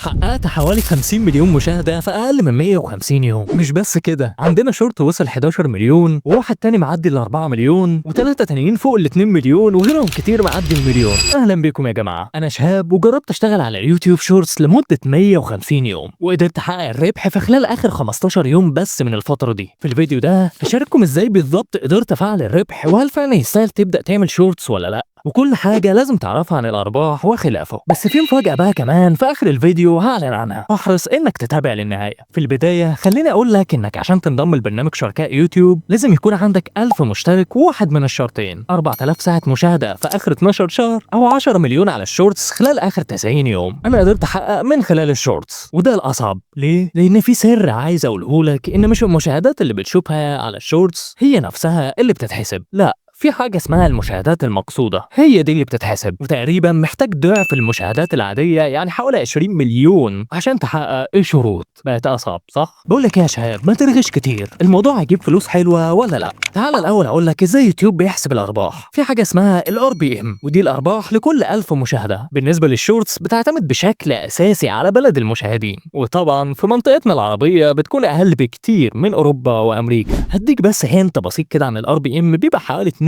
حققت حوالي 50 مليون مشاهدة في أقل من 150 يوم. مش بس كده، عندنا شورت وصل 11 مليون، وواحد تاني معدي ال 4 مليون، وثلاثة تانيين فوق ال 2 مليون، وغيرهم كتير معدي المليون. أهلا بكم يا جماعة، أنا شهاب وجربت أشتغل على اليوتيوب شورتس لمدة 150 يوم، وقدرت أحقق الربح في خلال آخر 15 يوم بس من الفترة دي. في الفيديو ده هشارككم إزاي بالظبط قدرت أفعل الربح، وهل فعلا يستاهل تبدأ تعمل شورتس ولا لأ، وكل حاجة لازم تعرفها عن الأرباح وخلافه. بس في مفاجأة بقى كمان في آخر الفيديو هعلن عنها، احرص إنك تتابع للنهاية. في البداية خليني أقول لك إنك عشان تنضم لبرنامج شركاء يوتيوب لازم يكون عندك 1000 مشترك، وواحد من الشرطين 4000 ساعة مشاهدة في آخر 12 شهر، أو 10 مليون على الشورتس خلال آخر 90 يوم. أنا قدرت أحقق من خلال الشورتس، وده الأصعب. ليه؟ لأن في سر عايز أقوله لك، إن مش المشاهدات اللي بتشوفها على الشورتس هي نفسها اللي بتتحسب، لا، في حاجة اسمها المشاهدات المقصودة، هي دي اللي بتتحسب، وتقريبا محتاج ضعف المشاهدات العادية، يعني حوالي 20 مليون عشان تحقق الشروط. بقت أصعب صح؟ بقول لك يا شباب ما ترغش كتير، الموضوع هيجيب فلوس حلوة ولا لا؟ تعال الأول أقول لك إزاي يوتيوب بيحسب الأرباح. في حاجة اسمها RPM، ودي الأرباح لكل 1000 مشاهدة. بالنسبة للشورتس بتعتمد بشكل أساسي على بلد المشاهدين، وطبعا في منطقتنا العربية بتكون أقل بكتير من أوروبا وأمريكا. هديك بس هنت بسيط كده عن RPM، بيبقى حوالي 2%،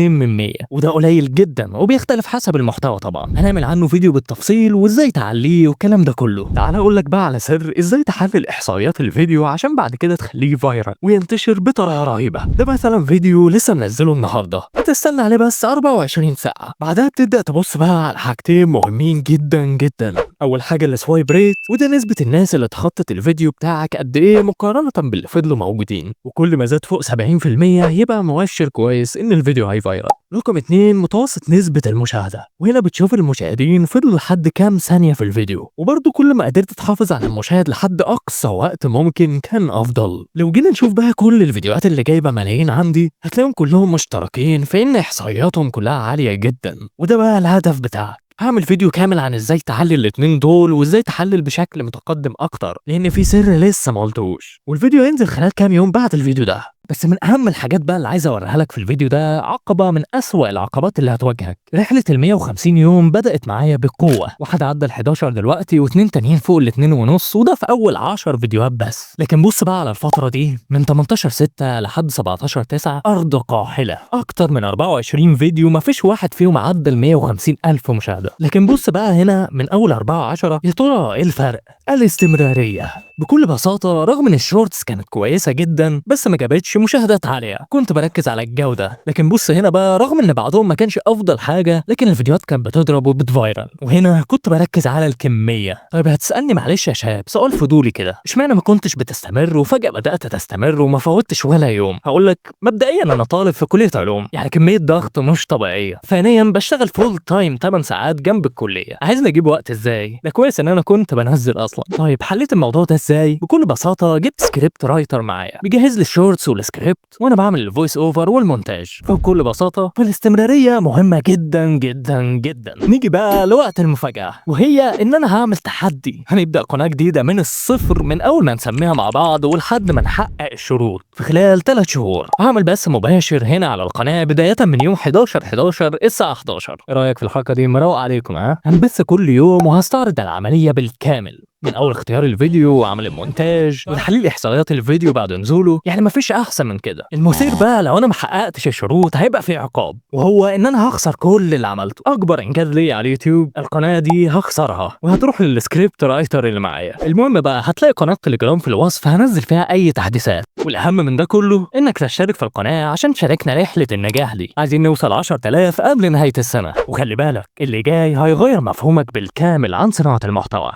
وده قليل جدا وبيختلف حسب المحتوى. طبعا هنعمل عنه فيديو بالتفصيل وازاي تعليه والكلام ده كله. تعال اقول لك بقى على سر ازاي تحلل احصائيات الفيديو عشان بعد كده تخليه فايرال وينتشر بطريقه رهيبه. ده مثلا فيديو لسه منزله النهارده، هتستنى عليه بس 24 ساعه، بعدها بتبدا تبص بقى على حاجتين مهمين جدا جدا. اول حاجه السوايب ريت، وده نسبه الناس اللي تخطط الفيديو بتاعك قد ايه مقارنه باللي فضلوا موجودين، وكل ما زاد فوق 70% يبقى مؤشر كويس ان الفيديو هيفايرال. رقم 2 متوسط نسبة المشاهدة، وهنا بتشوف المشاهدين فضلوا لحد كام ثانية في الفيديو، وبرضه كل ما قدرت تحافظ على المشاهد لحد أقصى وقت ممكن كان أفضل. لو جينا نشوف بقى كل الفيديوهات اللي جايبة ملايين عندي، هتلاقيهم كلهم مشتركين في إن إحصائياتهم كلها عالية جدا، وده بقى الهدف بتاعك. هعمل فيديو كامل عن ازاي تحلل الاتنين دول، وازاي تحلل بشكل متقدم اكتر، لان في سر لسه ما قلتوش، والفيديو هينزل خلال كام يوم بعد الفيديو ده. بس من اهم الحاجات بقى اللي عايز اوريها لك في الفيديو ده عقبه من اسوأ العقبات اللي هتواجهك. رحله ال 150 يوم بدات معايا بقوه، واحد عدى ال 11 دلوقتي، واثنين تانيين فوق الاتنين ونص، وده في اول 10 فيديوهات بس. لكن بص بقى على الفتره دي من 18/6 لحد 17/9، ارض قاحله، اكتر من 24 فيديو ما فيش واحد فيهم عدى ال 150 الف مشاهده. لكن بص بقى هنا من اول 4/10، يا ترى ايه الفرق؟ الاستمراريه. بكل بساطه رغم ان الشورتس كانت كويسه جدا بس ما جابتش مشاهدات عاليه، كنت بركز على الجوده. لكن بص هنا بقى رغم ان بعضهم ما كانش افضل حاجه، لكن الفيديوهات كانت بتضرب وبتفايرال، وهنا كنت بركز على الكميه. طيب هتسالني معلش يا شباب سؤال فضولي كده، اشمعنى ما كنتش بتستمر وفجاه بدات تستمر وما فوتش ولا يوم؟ هقول لك مبدئيا انا طالب في كليه علوم، يعني كميه ضغط مش طبيعيه. ثانيا بشتغل فول تايم 8 ساعات جنب الكليه، عايزني اجيب وقت ازاي؟ ده كويس ان انا كنت بنزل اصلا. طيب حليت الموضوع ده ازاي؟ بكل بساطه جبت سكريبت رايتر معايا بيجهز لي الشورتس والسكريبت، وانا بعمل الفويس اوفر والمونتاج. فبكل بساطه فالاستمراريه مهمه جدا جدا جدا. نيجي بقى لوقت المفاجاه، وهي ان انا هعمل تحدي. هنبدا قناه جديده من الصفر، من اول ما نسميها مع بعض ولحد ما نحقق الشروط في خلال 3 شهور. هعمل بث مباشر هنا على القناه بدايه من يوم 11/11 الساعه 11. ايه رايك في الحركه دي؟ مروق عليكم ها؟ هنبث كل يوم وهستعرض العمليه بالكامل، من اول اختيار الفيديو وعمل المونتاج وتحليل احصائيات الفيديو بعد نزوله، يعني مفيش احسن من كده. المثير بقى لو انا ما حققتش الشروط هيبقى في عقاب، وهو ان انا هخسر كل اللي عملته. اكبر انجاز ليا على اليوتيوب القناه دي هخسرها، وهتروح للسكريبت رايتر اللي معايا. المهم بقى هتلاقي قناه تليجرام في الوصف، هنزل فيها اي تحديثات، والاهم من ده كله انك تشترك في القناه عشان تشاركنا رحله النجاح دي. عايزين نوصل 10000 قبل نهايه السنه، وخلي بالك اللي جاي هيغير مفهومك بالكامل عن صناعه المحتوى.